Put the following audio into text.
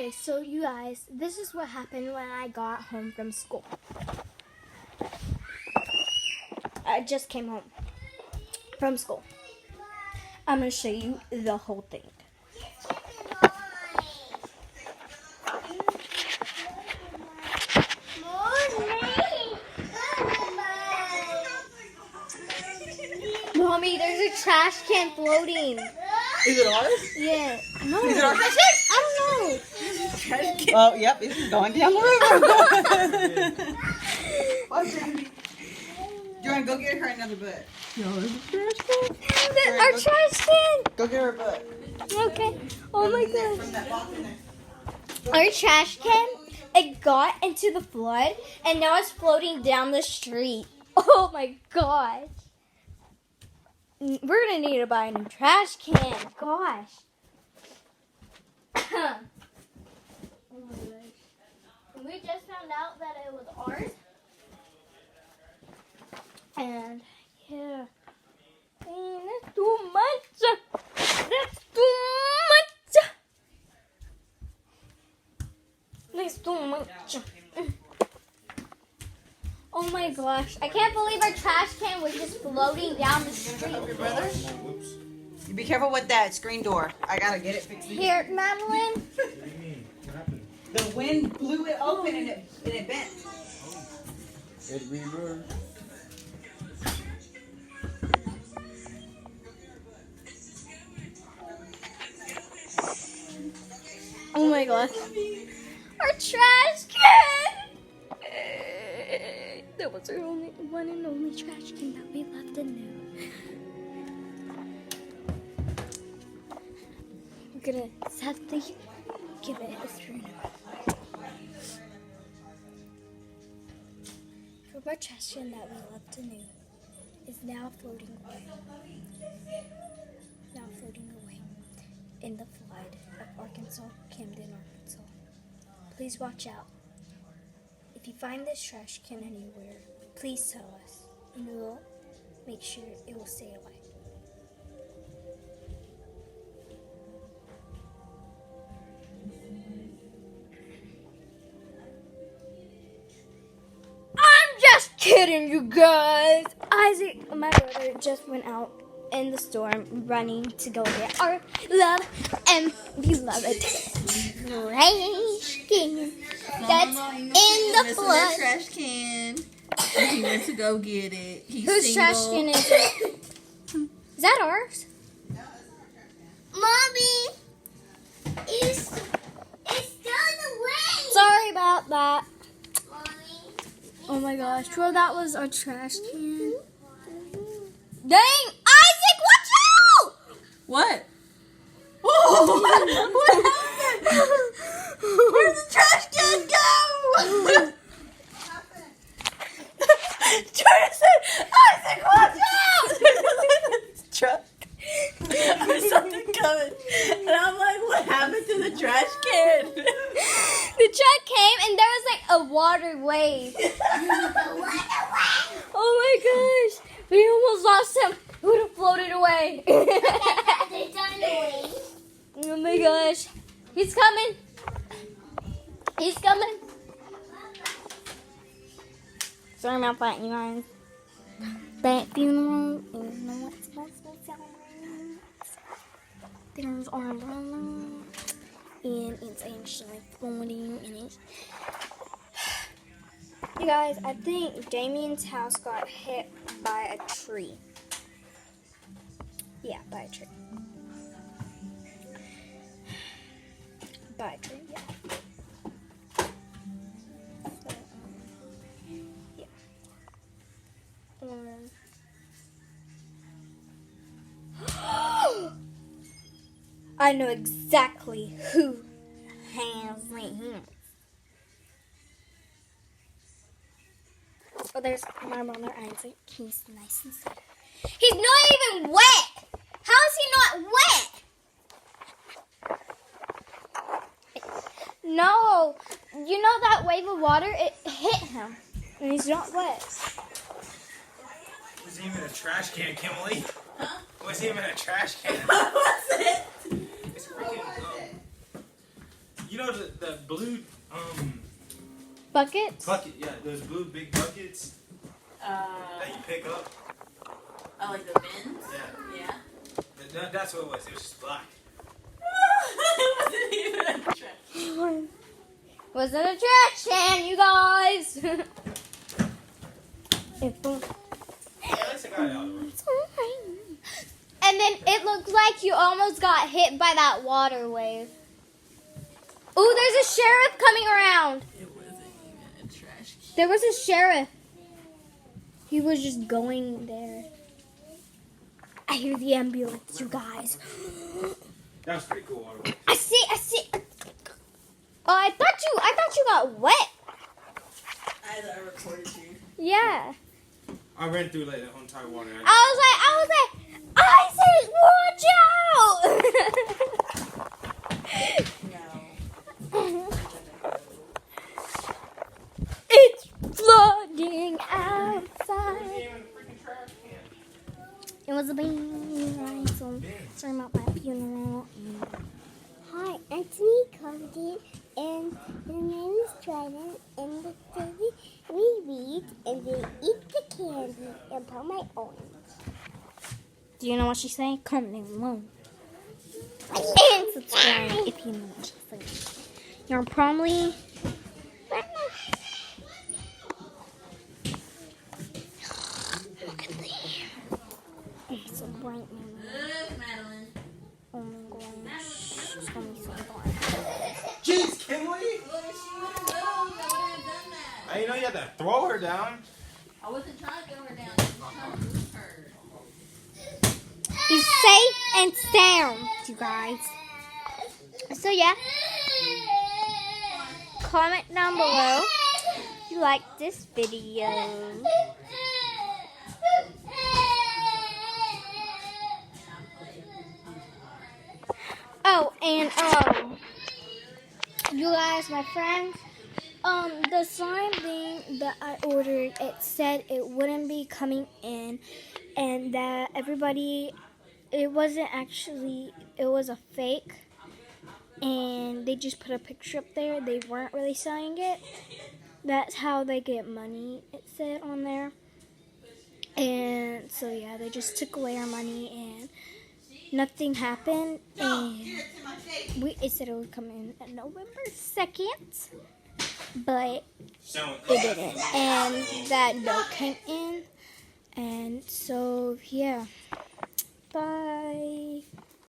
Okay, so you guys, this is what happened when I got home from school. I just came home from school. I'm going to show you the whole thing. Mommy, there's a trash can floating. Is it ours? Yeah. No. Is it our trash can? I don't know. Oh, yep, it's going down the river. What's that? Do you want to go get her another butt? No, there's a trash can. Our trash can. Go get her a butt. Okay. Oh my god. From that box in there. Our trash can, it got into the flood and now it's floating down the street. Oh my gosh. We're gonna need to buy a new trash can. Gosh. Oh my gosh. We just found out that it was ours. And yeah. Man, that's too much. That's too much. That's too much. Oh my gosh. I can't believe our trash can was just floating down the street. Your brother? You be careful with that screen door. I gotta get it fixed. Here, Madeline. What do you mean? What happened? The wind blew it open and it bent. It rebirth. Oh my gosh. Our trash can! That was our only one and only trash can that we left in there. We're gonna sadly give it a 3. From our trash can that we left anew is now floating away. Now floating away in the flood of Arkansas, Camden, Arkansas. Please watch out. If you find this trash can anywhere, please tell us, and we'll make sure it will stay away. I'm just kidding, you guys. Isaac, my brother, just went out in the storm running to go get our love and beloved trash can that's in the flood. Trash can. He went to go get it. He's Whose single. trash can is it? Is that ours? Mommy, it's down the way. Sorry about that. Mommy, Oh my gosh. Well, that was our trash can. Dang! Isaac, watch out! What? Oh, what happened? Where'd the trash can go? Jordan said, Isaac, watch out! There's a truck. There's something coming. And I'm like, what happened to the trash can? The truck came and there was like a water wave. Oh my gosh. We almost lost him. He would have floated away. they're down the way. Oh my gosh. He's coming. He's coming. Sorry about that, you guys. That funeral is not supposed to sound. There's our umbrella. And it's actually floating in it. You guys, I think Damien's house got hit by a tree. Yeah, by a tree. By a tree, yeah. So, yeah. I know exactly who has my hands. Oh, there's my brother Isaac. He's nice and sad. He's not even wet. How is he not wet? No, you know that wave of water, it hit him, and he's not wet. It wasn't even a trash can, Kimberly. Huh? It wasn't even a trash can. What was it? It's freaking. You know the blue Buckets? bucket? Yeah, those blue big buckets that you pick up. I like the bins. Yeah. Yeah. That's what it was. It was just black. It wasn't even a trash. Was it a trash can, you guys? At least I got it out of the way. And then it looked like you almost got hit by that water wave. Ooh, there's a sheriff coming around. It wasn't even a trash can. There was a sheriff. He was just going there. I hear the ambulance, you guys. That was pretty cool. Water. I see. Oh, I thought you got wet. I recorded you. Yeah. I ran through like the whole entire water. I was like, Isaac, watch out! No. It's flooding outside. It was a bean, right? So sorry about my funeral. Hi, Anthony Condon, and the name is Trident, and the baby we read, and they eat the candy and put my orange. Do you know what she's saying? Comment below. And subscribe if you know what she's saying. You're probably... It's a bright one. Look, Madeline. Oh my gosh. It's gonna be so dark. Jeez, Kinley! Look, she would have moved. I would have done that. I didn't know you had to throw her down. I wasn't trying to throw her down. I was trying to move her. Be safe and sound, you guys. So yeah, comment down below if you like this video. Oh, and you guys, my friends, the slime thing that I ordered, it said it wouldn't be coming in, and that everybody, it wasn't actually, it was a fake, and they just put a picture up there. They weren't really selling it. That's how they get money, it said on there. And so yeah, they just took away our money, and nothing happened, and it said it would come in on November 2nd, but it didn't, and that note came in, and so yeah, bye.